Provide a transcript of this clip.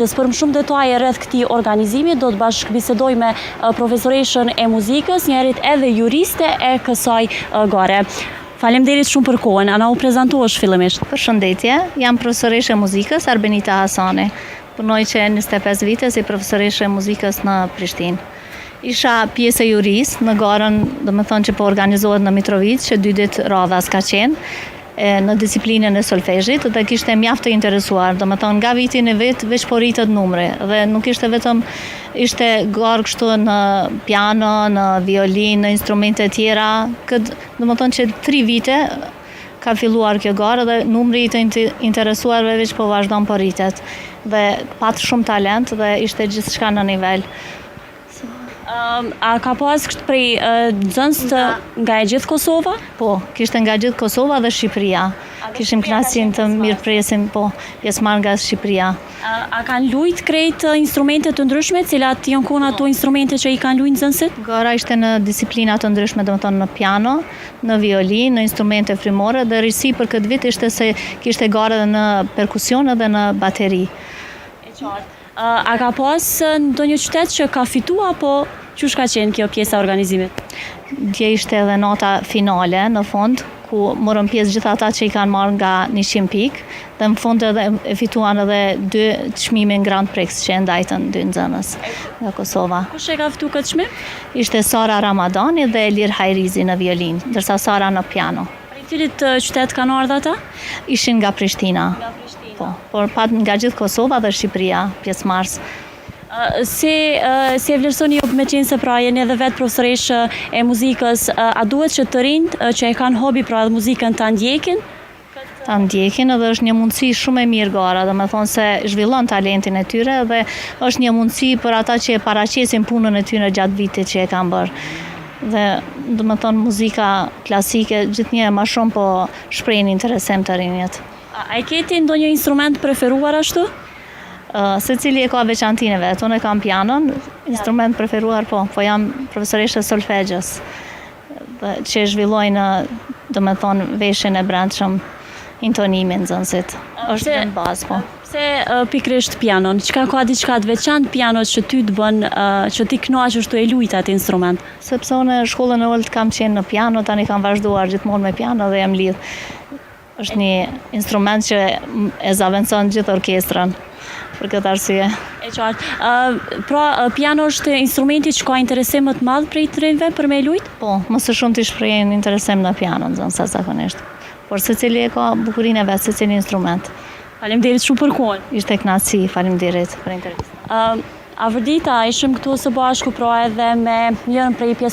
Për më shumë detaje rreth këtij organizimi do të bashkëbisedoj me profesoreshën e muzikës, njerit edhe juriste e kësaj gare. Faleminderit shumë për kohën. A na u prezantohesh fillimisht? Përshëndetje, jam profesoreshë e muzikës Arbenita Hasani. Punoj që 25 vite si profesoreshë e muzikës në Prishtinë. Isha pjesë e jurisë në garën, domethënë që po organizohet në Mitrovic, që 2 ditë radha s'ka qenë në disiplinën e solfezhit dhe kishte mjaft të interesuar, domethënë nga viti në vit veç po rritet numri dhe nuk ishte vetëm ishte garë kështu në piano, në violinë, në instrumente tjera, domethënë që 3 vite ka filluar kjo garë dhe numri i të interesuarve veç po vazhdon po rritet dhe pat shumë talent dhe ishte gjithçka në nivel. A ka pas kështë prej nxënës nga e gjithë Kosova? Po, kishte nga gjithë Kosova dhe Shqipëria. Kishim kënaqësinë të mirëpresim, po, pjesëmarrë nga Shqipëria. A kanë luajt krejt instrumente të ndryshme, cilat janë kon ato instrumente që i kanë luajt nxënësit? Gara ishte në disiplina të ndryshme, domethënë në piano, në violinë, në instrumente frymore dhe risi për këtë vit ishte se kishte gara edhe në perkusion edhe në bateri. E qartë. A ka pas ndonjë qytet që ka fituar apo çush ka qenë kjo pjesa e organizimit? Dje ishte edhe nota finale në fund, ku morën pjesë gjithë ata që i kanë marrë nga 100 pikë, dhe në fund edhe e fituan edhe 2 çmimin Grand Prix që e ndajtën 2 nxënës nga Kosova. Kush e ka fituar këtë çmim? Ishte Sara Ramadani dhe Elir Hajrizi në violinë, ndërsa Sara në piano. Prej cilit qytet kanë ardhur ata? Ishin nga Prishtina. Nga Prishtina. Po, por pat nga gjithë Kosova dhe Shqipëria, pjesëmarrës. Si e vlerësoni ju me qenë se pra jeni edhe vetë profesoreshë e muzikës, a duhet që të rinjt që e kanë hobi pra dhe muzikën ta ndjekin? Ta ndjekin edhe është një mundësi shumë e mirë gara, dhe me thonë se zhvillon talentin e tyre dhe është një mundësi për ata që e paraqesin punën e tyre gjatë vitit që e kanë bërë. Dhe dhe me thonë muzika klasike gjithnjë ma shumë po shprehin interesim të rinjët. A e keti ndonjë instrument preferuar ashtu? Secili e ka veçantinë e vet. Unë e kam pianon, instrument preferuar po jam profesoreshë e solfegjës, që zhvillojnë, domethënë, veshjen e brendshëm, intonimin nxënësit. Është në bazë, po. Pse pikërisht pianon? Çka ka diçka të veçantë pianos që ty të bën që ti kënaqesh të e lujt atë instrument? Sepse unë shkollën e ulët kam qenë në piano, tani kam vazhduar gjithmonë me piano dhe jam lidh. Është një instrument që e zaventon gjithë orkestrën, për këtë arsye. E qartë. Pra, piano është instrumenti që ka interesim më të madh prej të rinjve për me lujt? Po, më së shumti shprehin interesim në piano, sa zakonisht. Por secili e ka bukurinë e vet, secili instrument. Faleminderit shumë për kohën. Ishte kënaqësi, faleminderit për intervistën. Avërdita, ishim këtu së bashku pra edhe me njërën prej pjesë